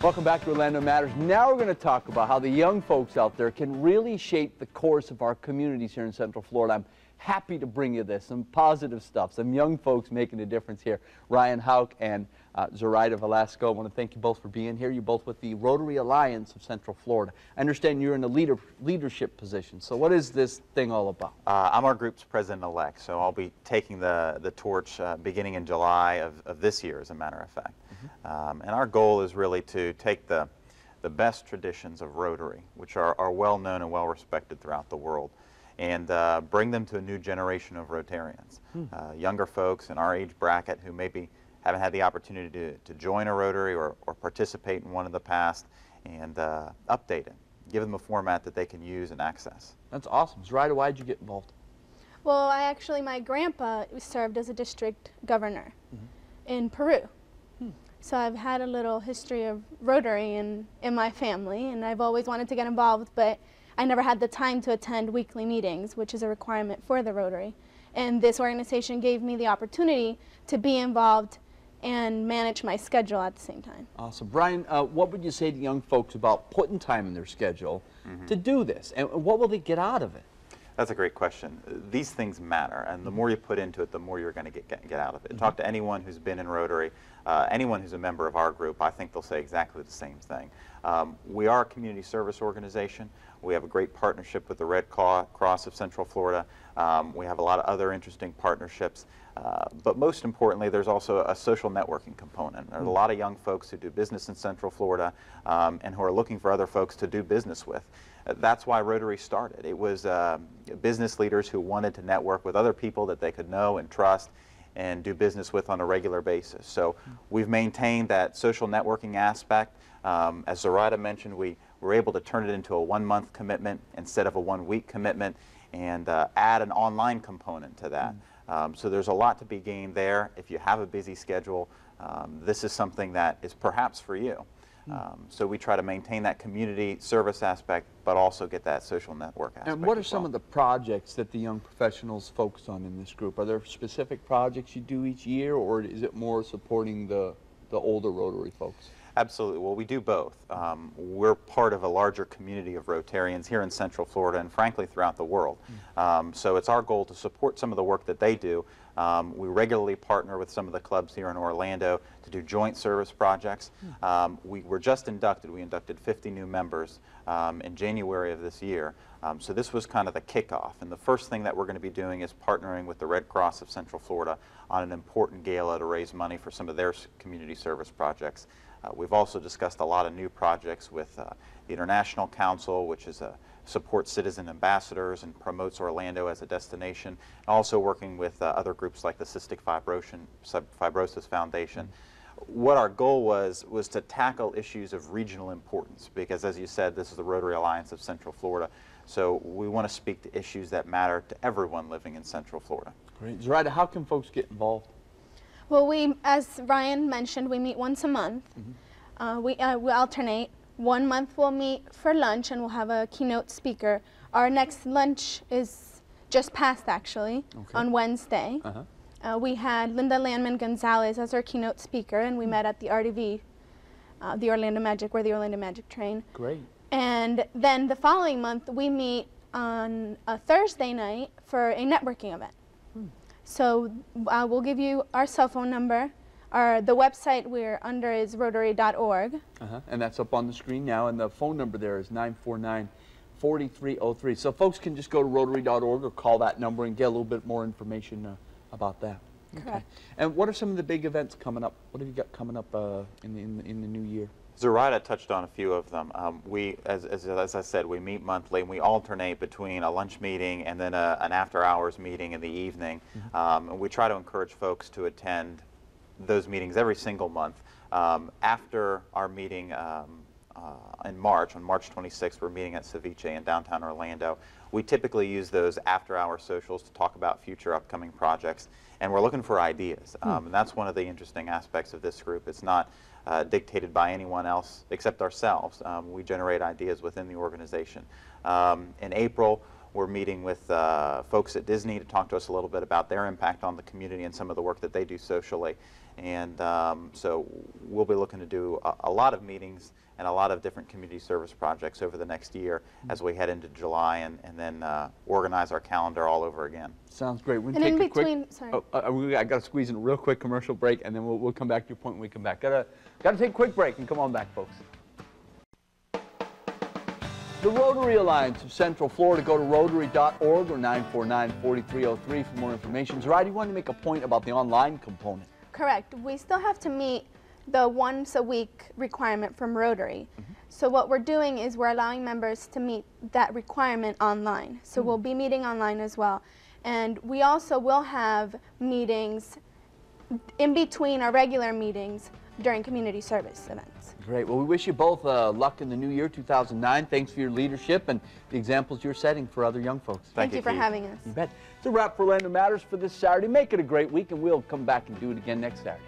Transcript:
Welcome back to Orlando Matters. Now we're going to talk about how the young folks out there can really shape the course of our communities here in Central Florida. I'm happy to bring you this, some positive stuff, some young folks making a difference here. Ryan Hauk and Zoraida Velasco, I want to thank you both for being here. You're both with the Rotary Alliance of Central Florida. I understand you're in a leadership position. So what is this thing all about? I'm our group's president-elect, so I'll be taking the torch beginning in July of this year, as a matter of fact. And our goal is really to take the best traditions of Rotary, which are well known and well respected throughout the world, and bring them to a new generation of Rotarians. Younger folks in our age bracket who maybe haven't had the opportunity to join a Rotary or participate in one in the past, and update it. Give them a format that they can use and access. That's awesome. Zoraida, why did you get involved? Well, my grandpa served as a district governor in Peru. So I've had a little history of Rotary in my family, and I've always wanted to get involved, but I never had the time to attend weekly meetings, which is a requirement for the Rotary. And this organization gave me the opportunity to be involved and manage my schedule at the same time. Awesome. Brian, what would you say to young folks about putting time in their schedule to do this, and what will they get out of it? That's a great question. These things matter, and the more you put into it, the more you're going to get out of it. Talk to anyone who's been in Rotary, anyone who's a member of our group, I think they'll say exactly the same thing. We are a community service organization. We have a great partnership with the Red Cross of Central Florida. We have a lot of other interesting partnerships. But most importantly, there's also a social networking component. There's a lot of young folks who do business in Central Florida and who are looking for other folks to do business with. That's why Rotary started. It was business leaders who wanted to network with other people that they could know and trust and do business with on a regular basis. So we've maintained that social networking aspect. As Zoraida mentioned, we were able to turn it into a one-month commitment instead of a one-week commitment, and add an online component to that. So there's a lot to be gained there. If you have a busy schedule, this is something that is perhaps for you. So we try to maintain that community service aspect, but also get that social network aspect. And what are some of the projects that the young professionals focus on in this group? Are there specific projects you do each year, or is it more supporting the older Rotary folks? Absolutely. Well, we do both. We're part of a larger community of Rotarians here in Central Florida and frankly throughout the world. So it's our goal to support some of the work that they do. We regularly partner with some of the clubs here in Orlando to do joint service projects. We were just inducted. We inducted 50 new members in January of this year. So this was kind of the kickoff. And the first thing that we're going to be doing is partnering with the Red Cross of Central Florida on an important gala to raise money for some of their community service projects. We've also discussed a lot of new projects with the International Council, which is supports citizen ambassadors and promotes Orlando as a destination, and also working with other groups like the Cystic Fibrosis Foundation. What our goal was to tackle issues of regional importance, because as you said, this is the Rotary Alliance of Central Florida, so we want to speak to issues that matter to everyone living in Central Florida. Great. Zoraida, how can folks get involved? Well, as Ryan mentioned, we meet once a month. We alternate. 1 month we'll meet for lunch and we'll have a keynote speaker. Our next lunch is just passed, actually, on Wednesday. We had Linda Landman Gonzalez as our keynote speaker, and we met at the RDV, the Orlando Magic, where the Orlando Magic train. Great. And then the following month we meet on a Thursday night for a networking event. So we'll give you our cell phone number. The website we're under is rotary.org. And that's up on the screen now, and the phone number there is 949-4303. So folks can just go to rotary.org or call that number and get a little bit more information about that. Correct. And what are some of the big events coming up? What have you got coming up in the new year? Zoraida touched on a few of them. As I said, we meet monthly, and we alternate between a lunch meeting and then an after-hours meeting in the evening. And we try to encourage folks to attend those meetings every single month. After our meeting in March, on March 26th, we're meeting at Ceviche in downtown Orlando. We typically use those after-hour socials to talk about future upcoming projects, and we're looking for ideas. And that's one of the interesting aspects of this group. It's not dictated by anyone else except ourselves. We generate ideas within the organization. In April, We're meeting with folks at Disney to talk to us a little bit about their impact on the community and some of the work that they do socially. And so we'll be looking to do a lot of meetings and a lot of different community service projects over the next year as we head into July and then organize our calendar all over again. Sounds great. We're And gonna in take a between, quick, sorry. I got to squeeze in a real quick commercial break, and then we'll come back to your point when we come back. Got to take a quick break and come on back, folks. The Rotary Alliance of Central Florida. Go to rotary.org or 949-4303 for more information. Zoraida, you wanted to make a point about the online component. Correct. We still have to meet the once a week requirement from Rotary. So what we're doing is we're allowing members to meet that requirement online. So we'll be meeting online as well. And we also will have meetings in between our regular meetings during community service events. Great. Well, we wish you both luck in the new year, 2009. Thanks for your leadership and the examples you're setting for other young folks. Thank you for Keith. having us. You bet. It's a wrap for Orlando Matters for this Saturday. Make it a great week, and we'll come back and do it again next Saturday.